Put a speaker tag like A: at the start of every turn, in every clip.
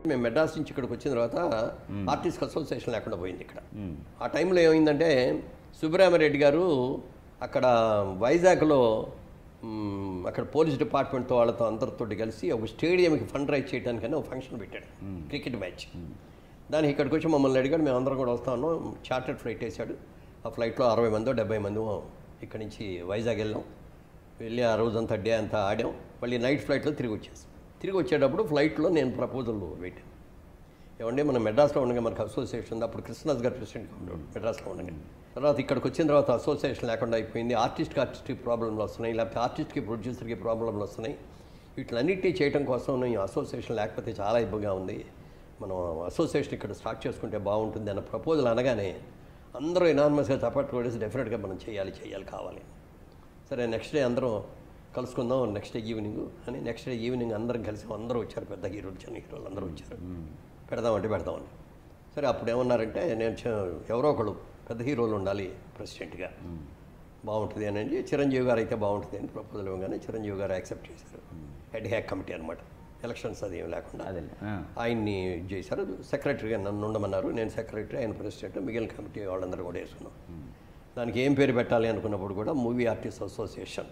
A: మేము మెడ్రాస్ నుంచి ఇక్కడికి వచ్చిన తర్వాత ఆర్టిస్ట్ అసోసియేషన్ లేకుండా పోయింది ఇక్కడ. ఆ టైంలో ఏమైందంటే సుబ్బరామరెడ్డి గారు అక్కడ వైజాగ్లో అక్కడ పోలీస్ డిపార్ట్మెంట్తో వాళ్ళతో అందరితో కలిసి ఒక స్టేడియంకి ఫండ్ రైజ్ చేయడానికైనా ఒక ఫంక్షన్ పెట్టాడు, క్రికెట్ మ్యాచ్. దానికి ఇక్కడికి వచ్చి మమ్మల్ని అడిగాడు, మేము అందరం కూడా వస్తా ఉన్నాం. చార్టర్డ్ ఫ్లైట్ వేసాడు. ఆ ఫ్లైట్లో 60 మందో 70 మందో ఇక్కడి నుంచి వైజాగ్ వెళ్ళి ఆ రోజంతా డే అంతా ఆడాం. మళ్ళీ నైట్ ఫ్లైట్లో తిరిగి వచ్చేసాం. తిరిగి వచ్చేటప్పుడు ఫ్లైట్లో నేను ప్రపోజల్ పెట్టాను. ఏమంటే మనం మెడ్రాస్లో ఉండగా మనకు అసోసియేషన్ ఉంది. అప్పుడు కృష్ణదాస్ గారు ప్రెసిడెంట్గా ఉండేవాడు మెడ్రాస్లో ఉండగా. తర్వాత ఇక్కడికి వచ్చిన తర్వాత అసోసియేషన్ లేకుండా అయిపోయింది. ఆర్టిస్ట్కి ప్రాబ్లంలు వస్తున్నాయి, లేకపోతే ఆర్టిస్ట్కి ప్రొడ్యూసర్కి ప్రాబ్లంలు వస్తున్నాయి. వీటిలన్నింటినీ చేయడం కోసం ఈ అసోసియేషన్ లేకపోతే చాలా ఇబ్బందిగా ఉంది. మనం అసోసియేషన్ ఇక్కడ స్టార్ట్ చేసుకుంటే బాగుంటుంది అన్న ప్రపోజల్ అనగానే అందరూ ఎనానిమస్గా చప్పట్లు కొట్టేసి డెఫినెట్గా మనం చేయాలి కావాలి. సరే నెక్స్ట్ డే అందరం కలుసుకుందాం నెక్స్ట్ డే ఈవినింగ్ అని. నెక్స్ట్ డే ఈవినింగ్ అందరం కలిసి అందరూ వచ్చారు, పెద్ద హీరోలు చిన్న హీరోలు అందరూ వచ్చారు. పెడదామని. సరే అప్పుడు ఏమన్నారంటే నేను ఎవరో ఒకళ్ళు పెద్ద హీరోలు ఉండాలి ప్రెసిడెంట్గా, బాగుంటుంది అని. చిరంజీవి గారు అయితే బాగుంటుంది అని ప్రపోజల్ ఇవ్వగానే చిరంజీవి గారు యాక్సెప్ట్ చేశారు. హెడ్ హ్యాక్ కమిటీ అనమాట, ఎలక్షన్స్ అది ఏం లేకుండా ఆయన్ని చేశారు. సెక్రటరీగా నన్ను ఉండమన్నారు. నేను సెక్రటరీ, ఆయన ప్రెసిడెంట్, మిగిలిన కమిటీ వాళ్ళందరూ కూడా వేసుకున్నాం. దానికి ఏం పేరు పెట్టాలి అనుకున్నప్పుడు కూడా మూవీ ఆర్టిస్ట్ అసోసియేషన్,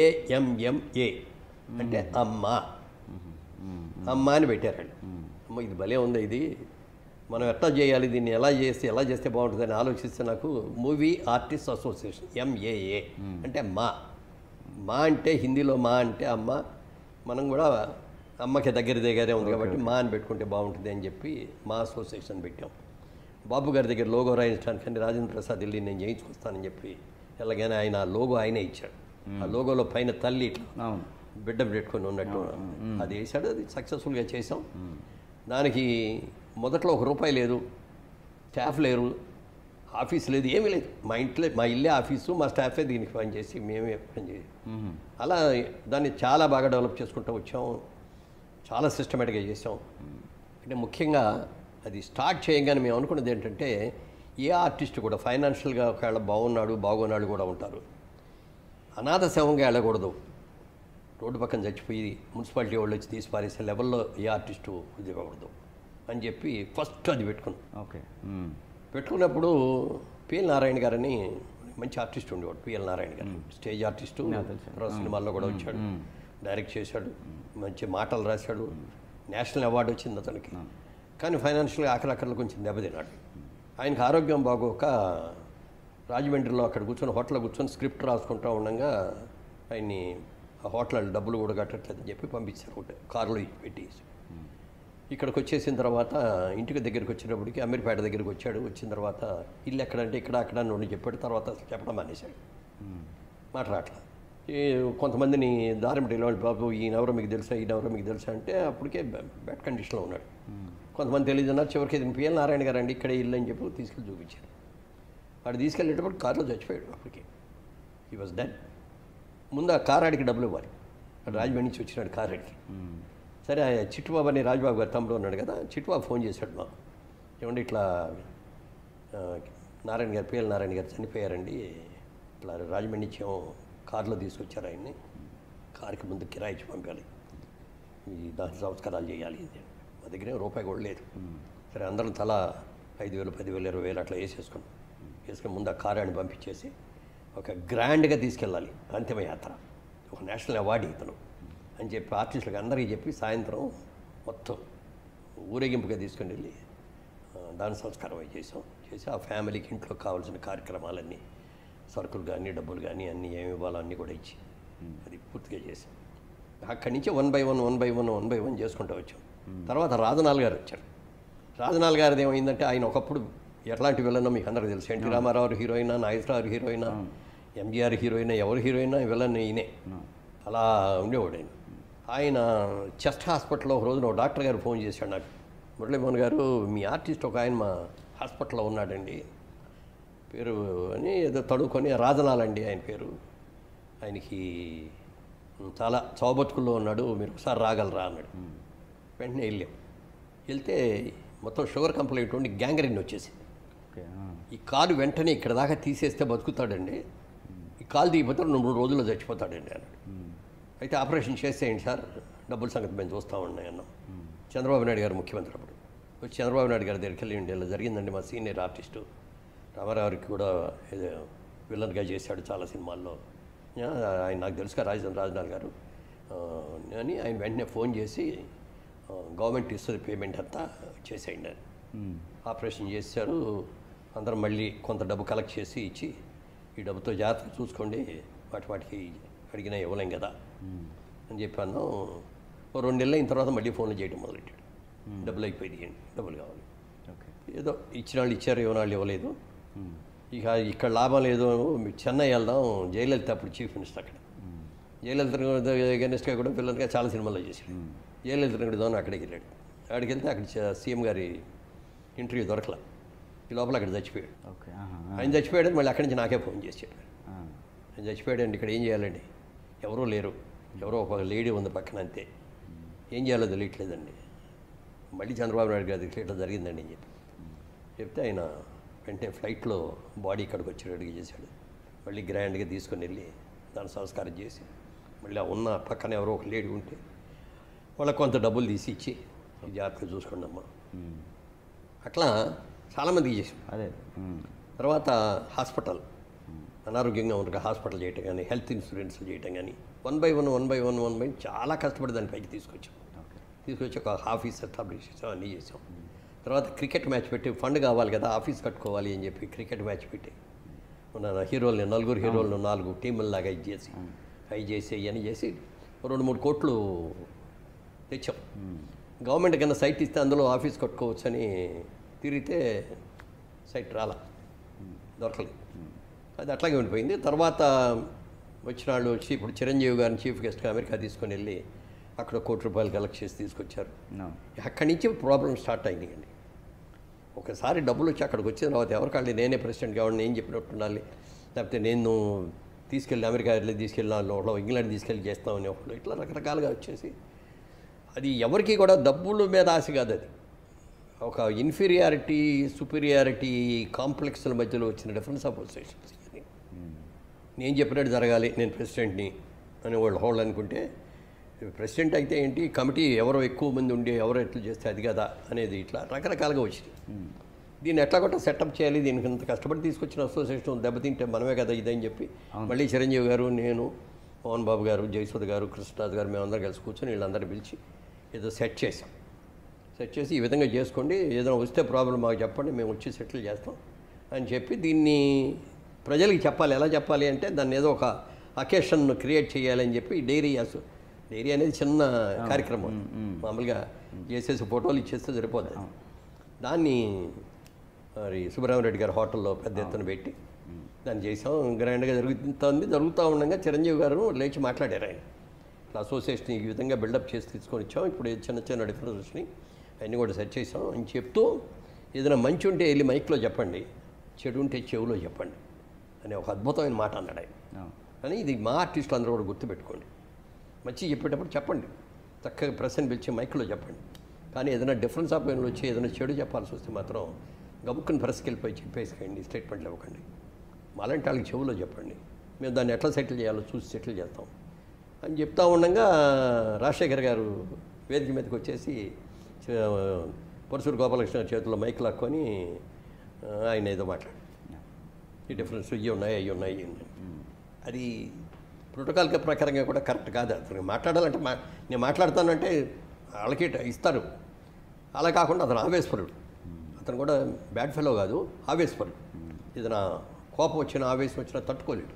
A: AMMA అంటే అమ్మ అని పెట్టారు వాళ్ళు. అమ్మ ఇది భలే ఉంది, ఇది మనం ఎట్లా చేయాలి, దీన్ని ఎలా చేస్తే బాగుంటుందని ఆలోచిస్తే నాకు మూవీ ఆర్టిస్ట్ అసోసియేషన్ MAA అంటే మా అంటే హిందీలో మా అంటే అమ్మ. మనం కూడా అమ్మకి దగ్గరే ఉంది కాబట్టి మా అని పెట్టుకుంటే బాగుంటుంది అని చెప్పి మా అసోసియేషన్ పెట్టాం. బాబు గారి దగ్గర లోగో రాయించడానికి రాజేంద్ర ప్రసాద్ వెళ్ళి నేను చేయించుకొస్తానని చెప్పి ఎలాగైనా ఆయన ఆ లోగో ఆయనే ఇచ్చాడు. ఆ లోగోలో పైన తల్లి ఇట్లా బిడ్డ పెట్టుకొని ఉన్నట్టు అది వేసాడు. అది సక్సెస్ఫుల్గా చేసాం. దానికి మొదట్లో ₹1 లేదు, స్టాఫ్ లేరు, ఆఫీస్ లేదు, ఏమీ లేదు. మా ఇల్లే ఆఫీసు, మా స్టాఫే దీనికి పనిచేసి మేమే పనిచేసి అలా దాన్ని చాలా బాగా డెవలప్ చేసుకుంటూ వచ్చాం. చాలా సిస్టమేటిక్గా చేసాం. అంటే ముఖ్యంగా అది స్టార్ట్ చేయగానే మేము అనుకున్నది ఏంటంటే ఏ ఆర్టిస్ట్ కూడా ఫైనాన్షియల్గా ఒకవేళ బాగున్నాడు కూడా ఉంటారు. అనాథ శవంగా వెళ్ళకూడదు, రోడ్డు పక్కన చచ్చిపోయి మున్సిపాలిటీ వాళ్ళు వచ్చి తీసి పారేసే లెవెల్లో ఏ ఆర్టిస్టు దిగకూడదు అని చెప్పి ఫస్ట్ అది పెట్టుకున్నాం. పెట్టుకున్నప్పుడు పిఎల్ నారాయణ గారని మంచి ఆర్టిస్ట్ ఉండేవాడు. పిఎల్ నారాయణ గారు స్టేజ్ ఆర్టిస్టు, సినిమాల్లో కూడా వచ్చాడు, డైరెక్ట్ చేశాడు, మంచి మాటలు రాశాడు, నేషనల్ అవార్డు వచ్చింది అతనికి. కానీ ఫైనాన్షియల్గా ఆఖరిలో కొంచెం దెబ్బతిన్నాడు. ఆయనకు ఆరోగ్యం బాగోక రాజమండ్రిలో అక్కడ హోటల్లో కూర్చొని స్క్రిప్ట్ రాసుకుంటూ ఉండగా ఆయన్ని ఆ హోటల్ డబ్బులు కూడా కట్టట్లేదని చెప్పి పంపించారు. ఒకటి కారులో పెట్టేసి ఇక్కడికి వచ్చేసిన తర్వాత ఇంటికి దగ్గరికి వచ్చినప్పటికీ అమీర్పేట దగ్గరికి వచ్చాడు. వచ్చిన తర్వాత ఇల్లు ఎక్కడంటే అక్కడ అని చెప్పాడు. తర్వాత చెప్పడం మానేశాడు, మాట్లాడట్లా. కొంతమందిని దారిమిటిలో బాబు ఈయనెవరో మీకు తెలుసా అంటే అప్పటికే బ్యాడ్ కండిషన్లో ఉన్నాడు. కొంతమంది తెలియదన్నారు. చివరికి ఇది పిఎల్ నారాయణ గారు అండి ఇక్కడే ఇల్లు అని చెప్పి తీసుకెళ్ళి చూపించారు. వాడు తీసుకెళ్ళేటప్పుడు కారులో చచ్చిపోయాడు. అప్పటికే హీ వాజ్ డెడ్. ముందు ఆ కారు ఆడికి డబ్బులు ఇవ్వాలి. రాజమండ్రి నుంచి వచ్చినాడు కారు ఆడికి. సరే చిట్టుబాబు అని రాజబాబు గారు తమ్ముడు ఉన్నాడు కదా, చిట్టుబాబు ఫోన్ చేశాడు మాకు, ఏమంటే ఇట్లా పిఎల్ నారాయణ గారు చనిపోయారండి, ఇట్లా రాజమండ్రి నుంచి కారులో తీసుకొచ్చారు ఆయన్ని, కారుకి ముందు కిరాయి ఇచ్చి పంపాలి, ఈ దాని సంస్కారాలు చేయాలి. మా దగ్గర ₹1 కూడా లేదు. సరే అందరం తలా 5,000, 10,000, 20,000 అట్లా వేసుకొని ముందు ఆ కారాన్ని పంపించేసి ఒక గ్రాండ్గా తీసుకెళ్ళాలి అంతిమయాత్ర, ఒక నేషనల్ అవార్డు ఇతను అని చెప్పి ఆర్టిస్టులకు అందరికీ చెప్పి సాయంత్రం మొత్తం ఊరేగింపుగా తీసుకుని వెళ్ళి దాని సంస్కారం చేసి ఆ ఫ్యామిలీకి ఇంట్లో కావాల్సిన కార్యక్రమాలన్నీ, సరుకులు కానీ డబ్బులు కానీ అన్నీ ఏమి ఇవ్వాలో అన్నీ కూడా ఇచ్చి అది పూర్తిగా చేసాం. అక్కడి నుంచి 1 by 1 చేసుకుంటూ వచ్చాం. తర్వాత రాజనాల్ గారు వచ్చారు. రాజనాల్ గారిది ఏమైందంటే ఆయన ఒకప్పుడు ఎట్లాంటి విలనో మీకు అందరికీ తెలుసు. ఎన్టీ రామారావు హీరోయినా, నాగేశ్వరరావు హీరోయినా, ఎంజీఆర్ హీరోయినా, ఎవరు హీరోయినా విలన్ ఈయనే, అలా ఉండేవాడు ఆయన. చెస్ట్ హాస్పిటల్లో ఒక రోజున ఒక డాక్టర్ గారు ఫోన్ చేశాడు నాకు, మురళీమోహన్ గారు మీ ఆర్టిస్ట్ ఒక ఆయన మా హాస్పిటల్లో ఉన్నాడండి, పేరు అని ఏదో తడుకొని రాజనాలండి ఆయన పేరు, ఆయనకి చాలా చౌబతుకుల్లో ఉన్నాడు, మీరు ఒకసారి రాగలరా అన్నాడు. వెంటనే వెళ్తే మొత్తం షుగర్ కంప్లైంట్ ఉండి గ్యాంగ్రీన్ వచ్చేసింది. ఈ కాలు వెంటనే ఇక్కడ దాకా తీసేస్తే బతుకుతాడండి, ఈ కాలు తీయపోతే 2-3 రోజుల్లో చచ్చిపోతాడండి అన్నాడు. అయితే ఆపరేషన్ చేసేయండి సార్, డబ్బుల సంగతి మేము చూస్తూ ఉన్నాయి అన్నాం. చంద్రబాబు నాయుడు గారు ముఖ్యమంత్రి అప్పుడు వచ్చి చంద్రబాబు నాయుడు గారి దగ్గరికి వెళ్ళి ఇలా జరిగిందండి, మా సీనియర్ ఆర్టిస్టు రామారావుకి కూడా ఏదో విలన్గా చేశాడు చాలా సినిమాల్లో, ఆయన నాకు తెలుసుగా రాజనాథ్ గారు అని ఆయన వెంటనే ఫోన్ చేసి గవర్నమెంట్ ఇస్తుంది పేమెంట్ అంతా చేసేయండి అని ఆపరేషన్ చేశారు. అందరం మళ్ళీ కొంత డబ్బు కలెక్ట్ చేసి ఇచ్చి ఈ డబ్బుతో జాగ్రత్తగా చూసుకోండి, వాటికి అడిగినా ఇవ్వలేం కదా అని చెప్పాను. ఓ 2 నెలలు అయిన తర్వాత మళ్ళీ ఫోన్లు చేయడం మొదలెట్టాడు. డబ్బులు అయిపోయింది, డబ్బులు కావాలి. ఏదో ఇచ్చిన వాళ్ళు ఇచ్చారు, ఇవ్వని వాళ్ళు ఇవ్వలేదు. ఇక ఇక్కడ లాభం లేదు, చెన్నై వెళ్దాం, జయలలిత అప్పుడు చీఫ్ మినిస్టర్ అక్కడ. జయలలిత గెనెస్ట్గా కూడా పిల్లలుగా చాలా సినిమాల్లో చేశాడు. జయలలిత దోన అక్కడికి వెళ్ళాడు. అక్కడికి వెళ్తే అక్కడ సీఎం గారి ఇంటర్వ్యూ దొరకలా, ఈ లోపల అక్కడ చచ్చిపోయాడు. ఆయన చచ్చిపోయాడు, మళ్ళీ అక్కడి నుంచి నాకే ఫోన్ చేశాడు. ఆయన చచ్చిపోయాడండి, ఇక్కడ ఏం చేయాలండి, ఎవరూ లేరు, ఎవరో ఒక లేడీ ఉంది పక్కన, అంతే, ఏం చేయాలో తెలియట్లేదండి. మళ్ళీ చంద్రబాబు నాయుడు గారి ఇట్లా జరిగిందండి అని చెప్తే ఆయన వెంటనే ఫ్లైట్లో బాడీ ఇక్కడికి వచ్చి రెడీ చేశాడు. మళ్ళీ గ్రాండ్గా తీసుకొని వెళ్ళి దాని సంస్కారం చేసి మళ్ళీ ఉన్న పక్కన ఎవరో ఒక లేడీ ఉంటే వాళ్ళకి కొంత డబ్బులు తీసి ఇచ్చి జాగ్రత్తగా చూసుకోండి అమ్మా, అట్లా చాలామందికి చేసాం.
B: అదే
A: తర్వాత హాస్పిటల్ అనారోగ్యంగా ఉండగా హాస్పిటల్ చేయటం కానీ, హెల్త్ ఇన్సూరెన్స్ చేయటం కానీ, 1 by 1 చాలా కష్టపడి దాని పైకి తీసుకొచ్చి ఒక ఆఫీస్ ఎస్టాబ్లిష్ చేసాం, అన్నీ చేసాం. తర్వాత క్రికెట్ మ్యాచ్ పెట్టి ఫండ్ కావాలి కదా, ఆఫీస్ కట్టుకోవాలి అని చెప్పి క్రికెట్ మ్యాచ్ పెట్టి మన హీరోల్ని 4 హీరోలను 4 టీముల్లాగా అవి చేసి ఇవన్నీ చేసి 2-3 కోట్లు తెచ్చాం. గవర్నమెంట్ కన్నా సైట్ ఇస్తే అందులో ఆఫీస్ కట్టుకోవచ్చు అని తిరిగితే సైట్ రాలా, దొరకలేదు. అది అట్లాగే ఉండిపోయింది. తర్వాత వచ్చిన వాళ్ళు వచ్చి ఇప్పుడు చిరంజీవి గారిని చీఫ్ గెస్ట్గా అమెరికా తీసుకొని వెళ్ళి అక్కడ ₹1 కోటి కలెక్ట్ చేసి తీసుకొచ్చారు. అక్కడి నుంచి ప్రాబ్లం స్టార్ట్ అయిందండి. ఒకసారి డబ్బులు వచ్చి అక్కడికి వచ్చిన తర్వాత ఎవరికాళ్ళు నేనే ప్రెసిడెంట్ కావాలి, నేను చెప్పినట్టు ఉండాలి, లేకపోతే నేను తీసుకెళ్ళి అమెరికా తీసుకెళ్ళిన వాళ్ళు ఇంగ్లాండ్ తీసుకెళ్ళి చేస్తామని ఒకళ్ళు ఇట్లా రకరకాలుగా వచ్చేసి అది ఎవరికి కూడా డబ్బుల మీద ఆశ కాదు, అది ఒక ఇన్ఫీరియారిటీ సుపీరియారిటీ కాంప్లెక్స్ల మధ్యలో వచ్చిన డిఫరెన్స్ ఆఫ్ పొజిషన్స్. నేను చెప్పినట్టు జరగాలి, నేను ప్రెసిడెంట్ని అని వాళ్ళు అనుకుంటే ప్రెసిడెంట్ అయితే ఏంటి, కమిటీ ఎవరో ఎక్కువ మంది ఉండి ఎవరో ఎట్లా చేస్తే అది కదా అనేది ఇట్లా రకరకాలుగా వచ్చింది. దీన్ని ఎట్లా కొట్ట సెటప్ చేయాలి, దీనికి ఇంత కష్టపడి తీసుకొచ్చిన అసోసియేషన్ దెబ్బతింటే మనమే కదా ఇదని చెప్పి మళ్ళీ చిరంజీవి గారు, నేను, మోహన్ బాబు గారు, జయసుధ గారు, కృష్ణరాజు గారు మేమందరం కలిసి కూర్చొని వీళ్ళందరినీ పిలిచి ఏదో సెట్ చేసాం. సెట్ చేసి ఈ విధంగా చేసుకోండి, ఏదైనా వస్తే ప్రాబ్లం మాకు చెప్పండి, మేము వచ్చి సెటిల్ చేస్తాం అని చెప్పి దీన్ని ప్రజలకి చెప్పాలి. ఎలా చెప్పాలి అంటే దాన్ని ఏదో ఒక అకేషన్ క్రియేట్ చేయాలని చెప్పి డైరీ అనేది చిన్న కార్యక్రమం, మామూలుగా చేసేసి ఫోటోలు ఇచ్చేస్తే సరిపోతుంది. దాన్ని మరి సుబ్రహ్మణ్యరెడ్డి గారు హోటల్లో పెద్ద ఎత్తున పెట్టి దాన్ని చేసాం. గ్రాండ్గా జరుగుతూ ఉండగా చిరంజీవి గారు లేచి మాట్లాడారు. ఆయన అసోసియేషన్ ఈ విధంగా బిల్డప్ చేసి తీసుకొని ఇచ్చాం, ఇప్పుడు చిన్న డిఫరెన్స్ వచ్చినాయి, అన్నీ కూడా సెట్ చేసాం అని చెప్తూ ఏదైనా మంచి ఉంటే వెళ్ళి మైక్లో చెప్పండి, చెడు ఉంటే చెవులో చెప్పండి అనే ఒక అద్భుతమైన మాట అన్నాడు ఆయన. అని ఇది మా ఆర్టిస్టులు అందరూ కూడా గుర్తుపెట్టుకోండి, మంచి చెప్పేటప్పుడు చెప్పండి, చక్కగా ప్రెస్ని పిలిచి మైక్లో చెప్పండి. కానీ ఏదైనా డిఫరెన్స్ ఆఫ్ ఒపీనియన్ వచ్చి ఏదైనా చెడు చెప్పాల్సి వస్తే మాత్రం గబుక్కుని ప్రెస్కి వెళ్ళిపోయి చెప్పేసుకోండి, స్టేట్మెంట్లు ఇవ్వకండి. మాలాంటి వాళ్ళకి చెవులో చెప్పండి, మేము దాన్ని ఎట్లా సెటిల్ చేయాలో చూసి సెటిల్ చేస్తాం అని చెప్తా ఉండగా రాజశేఖర్ గారు వేదిక మీదకి వచ్చేసి పరశురు గోపాలకృష్ణ చేతుల్లో మైక్ లాక్కొని ఆయన ఏదో మాట్లాడు, ఈ డిఫరెన్స్ ఇవి ఉన్నాయి అవి ఉన్నాయి. అది ప్రోటోకాల్ ప్రకారంగా కూడా కరెక్ట్ కాదు. అతను మాట్లాడాలంటే నేను మాట్లాడతానంటే వాళ్ళకి ఇస్తారు, అలా కాకుండా అతను ఆవేశపరుడు, అతను కూడా బ్యాడ్ ఫెలో కాదు, ఆవేశపరుడు. ఏదైనా కోపం వచ్చినా ఆవేశం వచ్చినా తట్టుకోలేడు,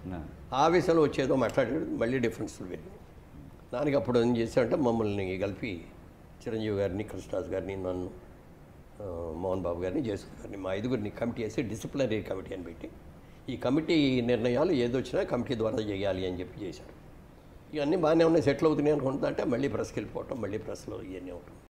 A: ఆవేశంలో వచ్చేదో మాట్లాడాడు, మళ్ళీ డిఫరెన్స్లు వేరు. దానికి అప్పుడు ఏం చేశాడంటే మమ్మల్ని కలిపి చిరంజీవి గారిని, కృష్ణరాజు గారిని, నన్ను, మోహన్ బాబు గారిని, జయసుధ గారిని, మా 5గురిని కమిటీ వేసి డిసిప్లినరీ కమిటీ అని పెట్టి ఈ కమిటీ నిర్ణయాలు ఏదొచ్చినా కమిటీ ద్వారా చేయాలి అని చెప్పి చేశారు. ఇవన్నీ బాగానే ఉన్నాయి, సెటిల్ అవుతున్నాయి అనుకుంటా అంటే మళ్ళీ ప్రెస్కి వెళ్ళిపోవటం, మళ్ళీ ప్రెస్లో ఇవన్నీ ఉంటుంది.